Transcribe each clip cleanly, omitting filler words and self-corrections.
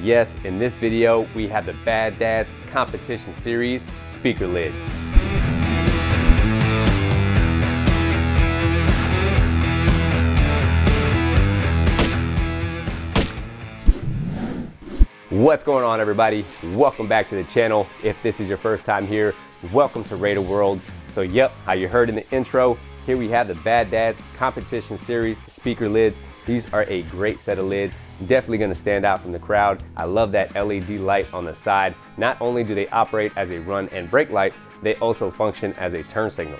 yes, in this video, we have the Bad Dads Competition Series speaker lids. What's going on, everybody? Welcome back to the channel. If this is your first time here, welcome to Raider World. So yep, how you heard in the intro, here we have the Bad Dads Competition Series speaker lids. These are a great set of lids, definitely gonna stand out from the crowd. I love that LED light on the side. Not only do they operate as a run and brake light, they also function as a turn signal.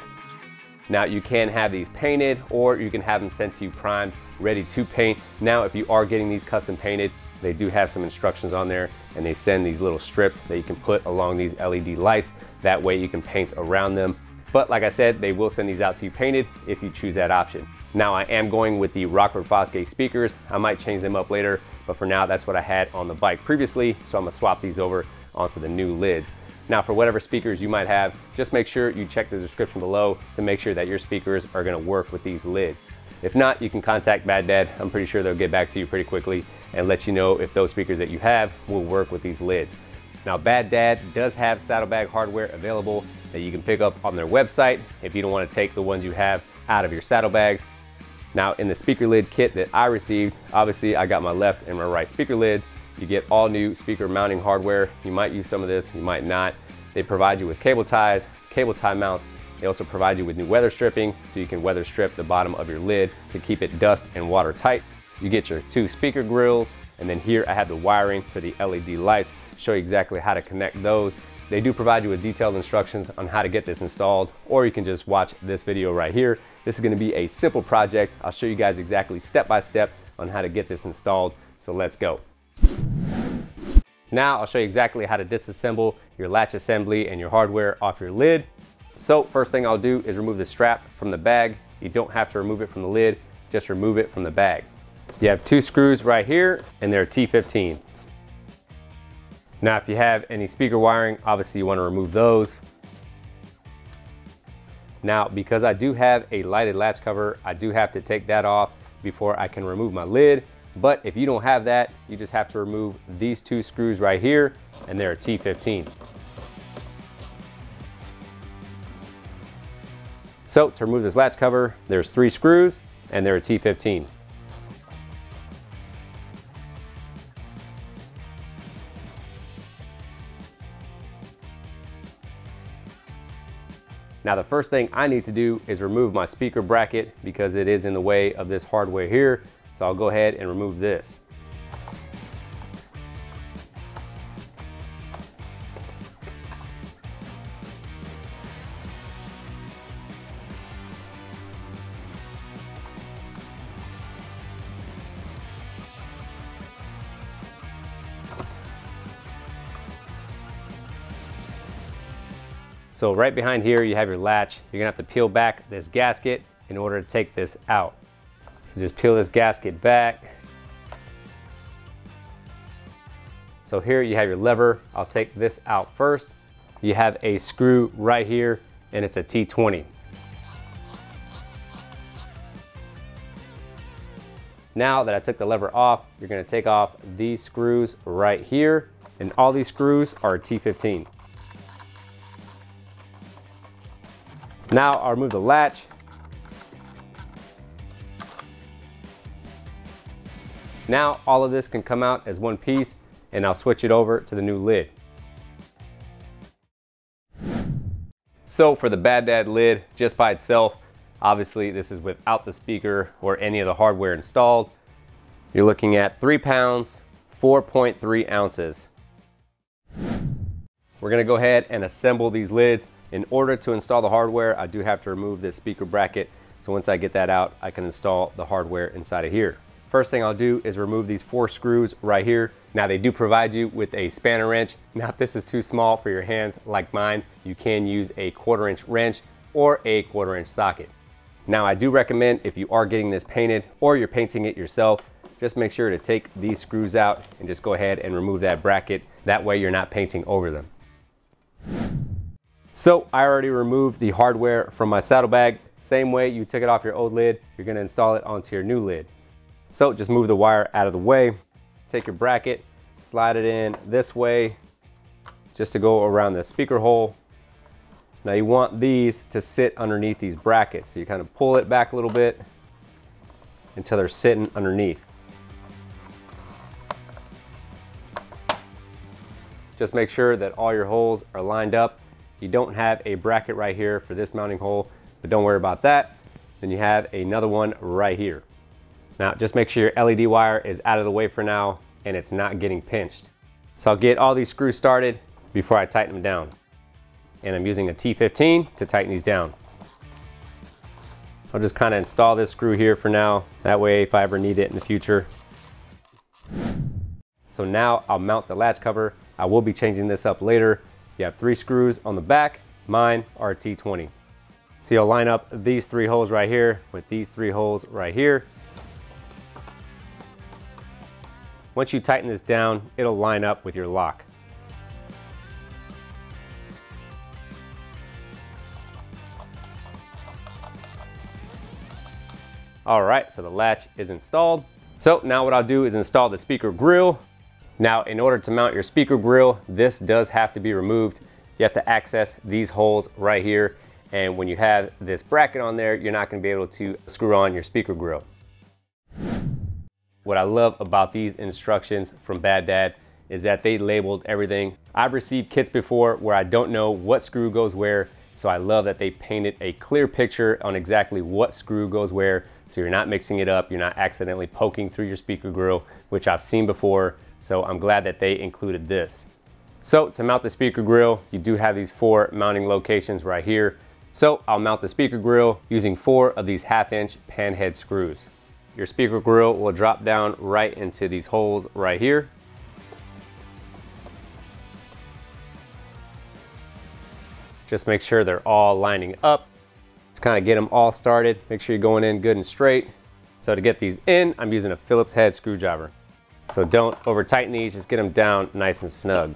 Now you can have these painted, or you can have them sent to you primed, ready to paint. Now if you are getting these custom painted, they do have some instructions on there, and they send these little strips that you can put along these LED lights. That way you can paint around them. But like I said, they will send these out to you painted if you choose that option. Now I am going with the Rockford Fosgate speakers. I might change them up later, but for now that's what I had on the bike previously, so I'm gonna swap these over onto the new lids. Now for whatever speakers you might have, just make sure you check the description below to make sure that your speakers are gonna work with these lids. If not, you can contact Bad Dad. I'm pretty sure they'll get back to you pretty quickly and let you know if those speakers that you have will work with these lids. Now Bad Dad does have saddlebag hardware available that you can pick up on their website if you don't want to take the ones you have out of your saddlebags. Now in the speaker lid kit that I received, obviously I got my left and my right speaker lids. You get all new speaker mounting hardware. You might use some of this, you might not. They provide you with cable ties, cable tie mounts. They also provide you with new weather stripping, so you can weather strip the bottom of your lid to keep it dust and water tight. You get your 2 speaker grills, and then here I have the wiring for the LED lights. Show you exactly how to connect those. They do provide you with detailed instructions on how to get this installed, or you can just watch this video right here. This is gonna be a simple project. I'll show you guys exactly step by step on how to get this installed, so let's go. Now I'll show you exactly how to disassemble your latch assembly and your hardware off your lid. So first thing I'll do is remove the strap from the bag. You don't have to remove it from the lid, just remove it from the bag. You have 2 screws right here, and they're T15. Now if you have any speaker wiring, obviously you want to remove those. Now because I do have a lighted latch cover, I do have to take that off before I can remove my lid. But if you don't have that, you just have to remove these 2 screws right here, and they're T15. So to remove this latch cover, there's 3 screws, and they're a T15. Now the first thing I need to do is remove my speaker bracket because it is in the way of this hardware here. So I'll go ahead and remove this. So right behind here, you have your latch. You're gonna have to peel back this gasket in order to take this out. So just peel this gasket back. So here you have your lever. I'll take this out first. You have a screw right here, and it's a T20. Now that I took the lever off, you're gonna take off these screws right here, and all these screws are T15. Now I'll remove the latch. Now all of this can come out as one piece, and I'll switch it over to the new lid. So for the Bad Dad lid, just by itself, obviously this is without the speaker or any of the hardware installed, you're looking at 3 pounds, 4.3 ounces. We're gonna go ahead and assemble these lids. In order to install the hardware, I do have to remove this speaker bracket. So once I get that out, I can install the hardware inside of here. First thing I'll do is remove these 4 screws right here. Now they do provide you with a spanner wrench. Now if this is too small for your hands like mine, you can use a 1/4 inch wrench or a 1/4 inch socket. Now I do recommend, if you are getting this painted or you're painting it yourself, just make sure to take these screws out and just go ahead and remove that bracket. That way you're not painting over them. So I already removed the hardware from my saddlebag. Same way you took it off your old lid, you're gonna install it onto your new lid. So just move the wire out of the way, take your bracket, slide it in this way just to go around the speaker hole. Now you want these to sit underneath these brackets. So you kind of pull it back a little bit until they're sitting underneath. Just make sure that all your holes are lined up. You don't have a bracket right here for this mounting hole, but don't worry about that. Then you have another one right here. Now just make sure your LED wire is out of the way for now and it's not getting pinched. So I'll get all these screws started before I tighten them down. And I'm using a T15 to tighten these down. I'll just kind of install this screw here for now. That way if I ever need it in the future. So now I'll mount the latch cover. I will be changing this up later. You have 3 screws on the back. Mine are T20. So you'll line up these 3 holes right here with these 3 holes right here. Once you tighten this down, it'll line up with your lock. All right, so the latch is installed. So now what I'll do is install the speaker grill. Now, in order to mount your speaker grill, this does have to be removed. You have to access these holes right here. And when you have this bracket on there, you're not gonna be able to screw on your speaker grill. What I love about these instructions from Bad Dad is that they labeled everything. I've received kits before where I don't know what screw goes where, so I love that they painted a clear picture on exactly what screw goes where, so you're not mixing it up, you're not accidentally poking through your speaker grill, which I've seen before. So I'm glad that they included this. So to mount the speaker grill, you do have these 4 mounting locations right here. So I'll mount the speaker grill using 4 of these 1/2-inch pan head screws. Your speaker grill will drop down right into these holes right here. Just make sure they're all lining up. Just kind of get them all started. Make sure you're going in good and straight. So to get these in, I'm using a Phillips head screwdriver. So don't over tighten these, just get them down nice and snug.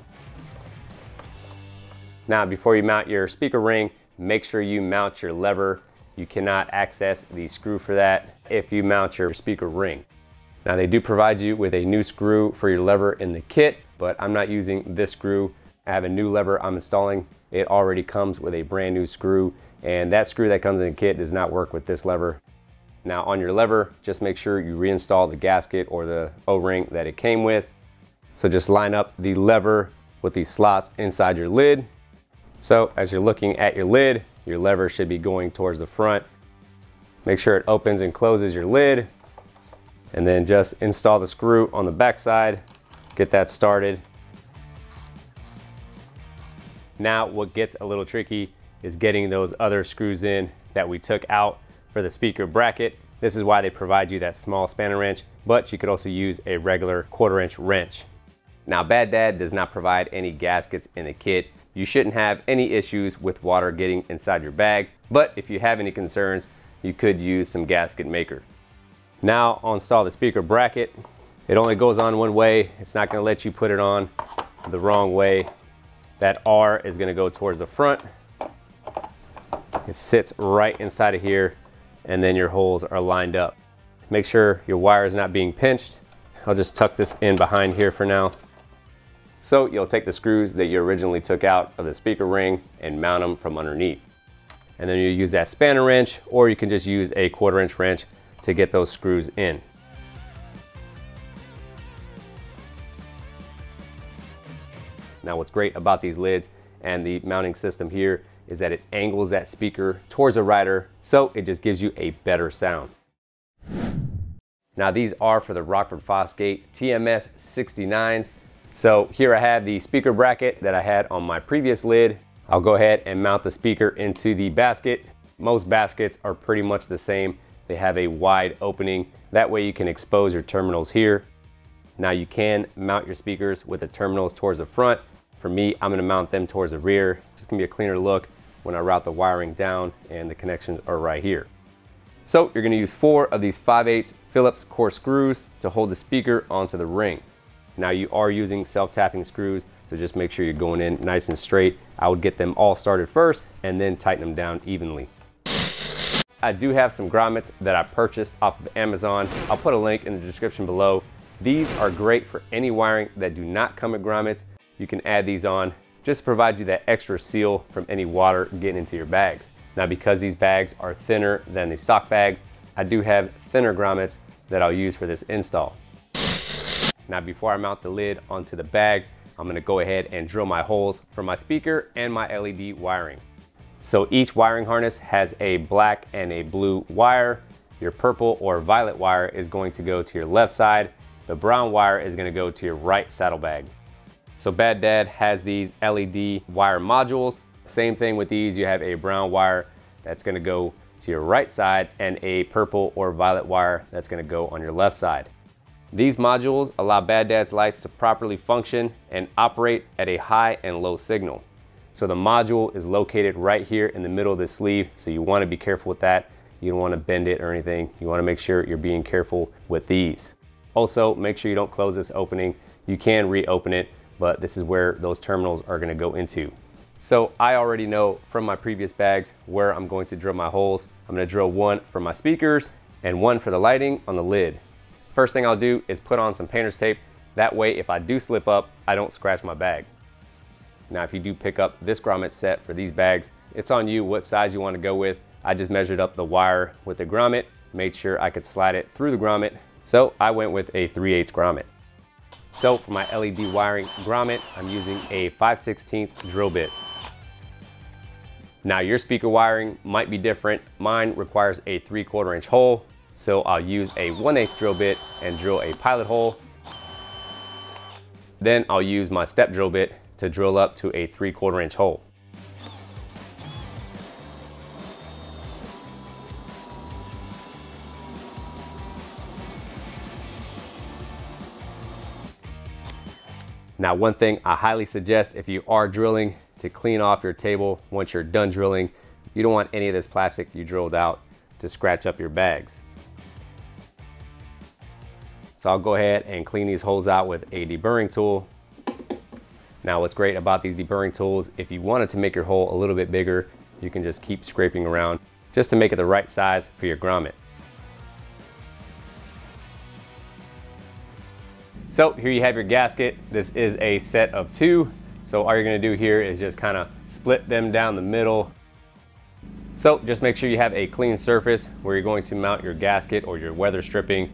Now before you mount your speaker ring, make sure you mount your lever. You cannot access the screw for that if you mount your speaker ring. Now they do provide you with a new screw for your lever in the kit, but I'm not using this screw. I have a new lever I'm installing. It already comes with a brand new screw, and that screw that comes in the kit does not work with this lever. Now on your lever, just make sure you reinstall the gasket or the O-ring that it came with. So just line up the lever with these slots inside your lid. So as you're looking at your lid, your lever should be going towards the front. Make sure it opens and closes your lid, and then just install the screw on the back side. Get that started. Now what gets a little tricky is getting those other screws in that we took out for the speaker bracket. This is why they provide you that small spanner wrench, but you could also use a regular 1/4-inch wrench. Now Bad Dad does not provide any gaskets in the kit. You shouldn't have any issues with water getting inside your bag, but if you have any concerns, you could use some gasket maker. Now I'll install the speaker bracket. It only goes on one way. It's not gonna let you put it on the wrong way. That R is gonna go towards the front. It sits right inside of here, and then your holes are lined up. Make sure your wire is not being pinched. I'll just tuck this in behind here for now. So you'll take the screws that you originally took out of the speaker ring and mount them from underneath. And then you use that spanner wrench, or you can just use a 1/4-inch wrench to get those screws in. Now what's great about these lids and the mounting system here is that it angles that speaker towards the rider, so it just gives you a better sound. Now these are for the Rockford Fosgate TMS 69s. So here I have the speaker bracket that I had on my previous lid. I'll go ahead and mount the speaker into the basket. Most baskets are pretty much the same. They have a wide opening. That way you can expose your terminals here. Now you can mount your speakers with the terminals towards the front. For me, I'm gonna mount them towards the rear. Just gonna be a cleaner look when I route the wiring down, and the connections are right here. So you're gonna use 4 of these 5/8 Phillips core screws to hold the speaker onto the ring. Now you are using self-tapping screws, so just make sure you're going in nice and straight. I would get them all started first and then tighten them down evenly. I do have some grommets that I purchased off of Amazon. I'll put a link in the description below. These are great for any wiring that do not come with grommets. You can add these on just to provide you that extra seal from any water getting into your bags. Now, because these bags are thinner than the stock bags, I do have thinner grommets that I'll use for this install. Now, before I mount the lid onto the bag, I'm gonna go ahead and drill my holes for my speaker and my LED wiring. So each wiring harness has a black and a blue wire. Your purple or violet wire is going to go to your left side. The brown wire is gonna go to your right saddlebag. So Bad Dad has these LED wire modules. Same thing with these, you have a brown wire that's gonna go to your right side and a purple or violet wire that's gonna go on your left side. These modules allow Bad Dad's lights to properly function and operate at a high and low signal. So the module is located right here in the middle of the sleeve, so you wanna be careful with that. You don't wanna bend it or anything. You wanna make sure you're being careful with these. Also, make sure you don't close this opening. You can reopen it, but this is where those terminals are gonna go into. So I already know from my previous bags where I'm going to drill my holes. I'm gonna drill one for my speakers and one for the lighting on the lid. First thing I'll do is put on some painter's tape. That way, if I do slip up, I don't scratch my bag. Now, if you do pick up this grommet set for these bags, it's on you what size you want to go with. I just measured up the wire with the grommet, made sure I could slide it through the grommet. So I went with a 3/8 grommet. So for my LED wiring grommet, I'm using a 5/16 drill bit. Now your speaker wiring might be different. Mine requires a 3/4 inch hole. So I'll use a 1/8 drill bit and drill a pilot hole. Then I'll use my step drill bit to drill up to a 3/4 inch hole. Now, one thing I highly suggest if you are drilling to clean off your table once you're done drilling. You don't want any of this plastic you drilled out to scratch up your bags. So I'll go ahead and clean these holes out with a deburring tool. Now what's great about these deburring tools, if you wanted to make your hole a little bit bigger, you can just keep scraping around just to make it the right size for your grommet. So here you have your gasket. This is a set of 2. So all you're gonna do here is just kind of split them down the middle. So just make sure you have a clean surface where you're going to mount your gasket or your weather stripping.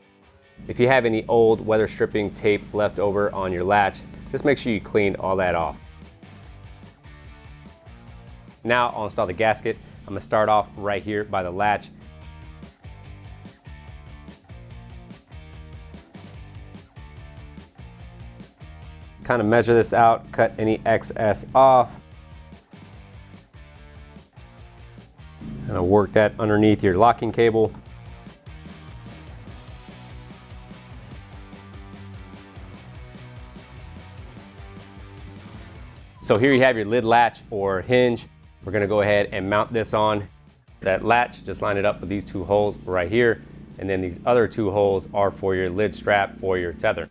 If you have any old weather stripping tape left over on your latch, just make sure you clean all that off. Now I'll install the gasket. I'm gonna start off right here by the latch. Kind of measure this out, cut any excess off. And I'll work that underneath your locking cable. So here you have your lid latch or hinge. We're gonna go ahead and mount this on. That latch, just line it up with these 2 holes right here. And then these other 2 holes are for your lid strap or your tether.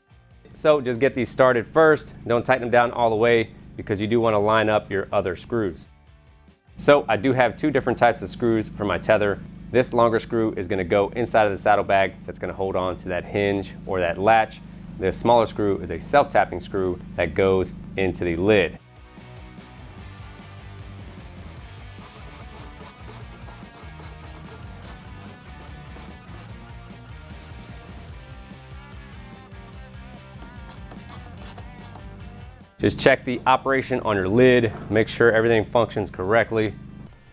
So just get these started first. Don't tighten them down all the way because you do wanna line up your other screws. So I do have 2 different types of screws for my tether. This longer screw is gonna go inside of the saddlebag that's gonna hold on to that hinge or that latch. This smaller screw is a self-tapping screw that goes into the lid. Just check the operation on your lid, make sure everything functions correctly.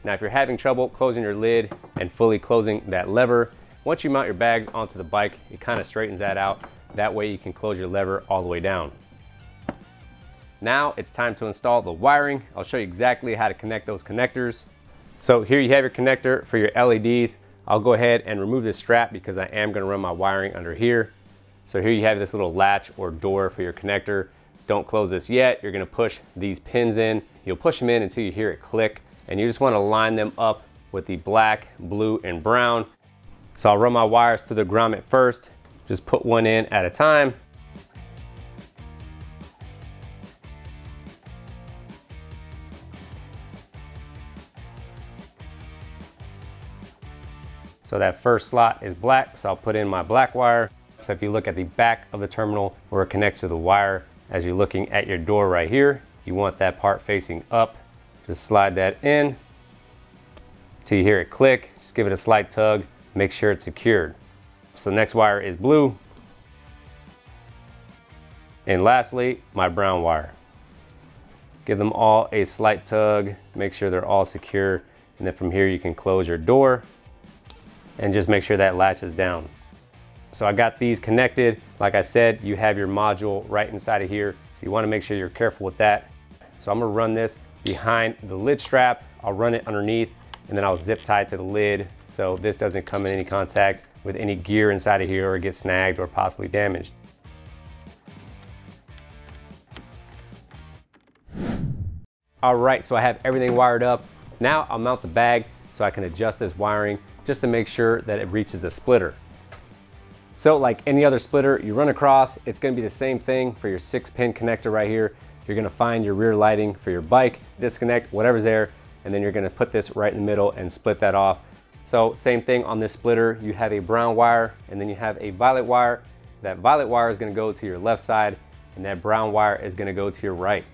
Now if you're having trouble closing your lid and fully closing that lever, once you mount your bags onto the bike, it kind of straightens that out. That way you can close your lever all the way down. Now it's time to install the wiring. I'll show you exactly how to connect those connectors. So here you have your connector for your LEDs. I'll go ahead and remove this strap because I am gonna run my wiring under here. So here you have this little latch or door for your connector. Don't close this yet. You're gonna push these pins in. You'll push them in until you hear it click, and you just wanna line them up with the black, blue, and brown. So I'll run my wires through the grommet first. Just put one in at a time. So that first slot is black, so I'll put in my black wire. So if you look at the back of the terminal where it connects to the wire, as you're looking at your door right here, you want that part facing up. Just slide that in till you hear it click. Just give it a slight tug, make sure it's secured. So the next wire is blue. And lastly, my brown wire. Give them all a slight tug, make sure they're all secure. And then from here you can close your door and just make sure that latches down. So I got these connected. Like I said, you have your module right inside of here. So you wanna make sure you're careful with that. So I'm gonna run this behind the lid strap. I'll run it underneath and then I'll zip tie it to the lid so this doesn't come in any contact with any gear inside of here or get snagged or possibly damaged. All right, so I have everything wired up. Now I'll mount the bag so I can adjust this wiring just to make sure that it reaches the splitter. So like any other splitter you run across, it's gonna be the same thing for your 6-pin connector right here. You're gonna find your rear lighting for your bike, disconnect whatever's there, and then you're gonna put this right in the middle and split that off. So same thing on this splitter, you have a brown wire and then you have a violet wire. That violet wire is gonna go to your left side and that brown wire is gonna go to your right.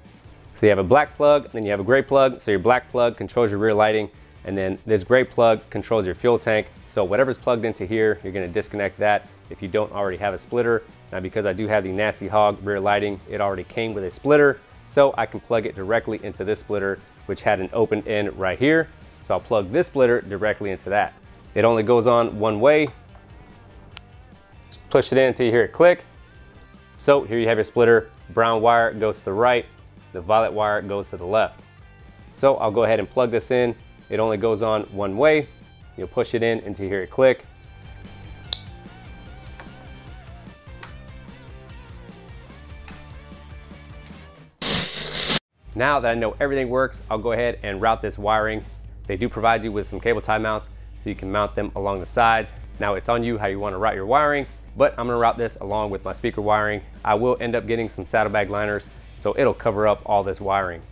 So you have a black plug, then you have a gray plug. So your black plug controls your rear lighting, and then this gray plug controls your fuel tank. So whatever's plugged into here, you're gonna disconnect that if you don't already have a splitter. Now because I do have the Nasty Hog rear lighting, it already came with a splitter, so I can plug it directly into this splitter, which had an open end right here. So I'll plug this splitter directly into that. It only goes on one way. Just push it in until you hear it click. So here you have your splitter. Brown wire goes to the right, the violet wire goes to the left. So I'll go ahead and plug this in. It only goes on one way. You'll push it in until you hear it click. Now that I know everything works, I'll go ahead and route this wiring. They do provide you with some cable tie mounts so you can mount them along the sides. Now it's on you how you want to route your wiring, but I'm gonna route this along with my speaker wiring. I will end up getting some saddlebag liners, so it'll cover up all this wiring.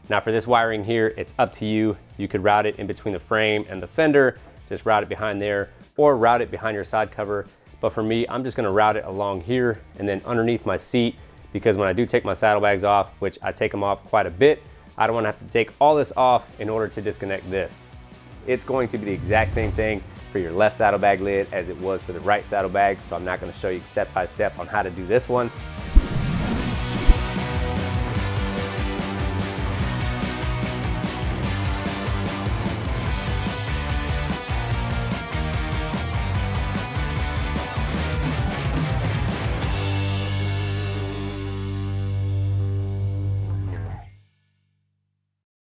Now for this wiring here, it's up to you. You could route it in between the frame and the fender, just route it behind there, or route it behind your side cover. But for me, I'm just gonna route it along here and then underneath my seat, because when I do take my saddlebags off, which I take them off quite a bit, I don't wanna have to take all this off in order to disconnect this. It's going to be the exact same thing for your left saddlebag lid as it was for the right saddlebag, so I'm not gonna show you step by step on how to do this one.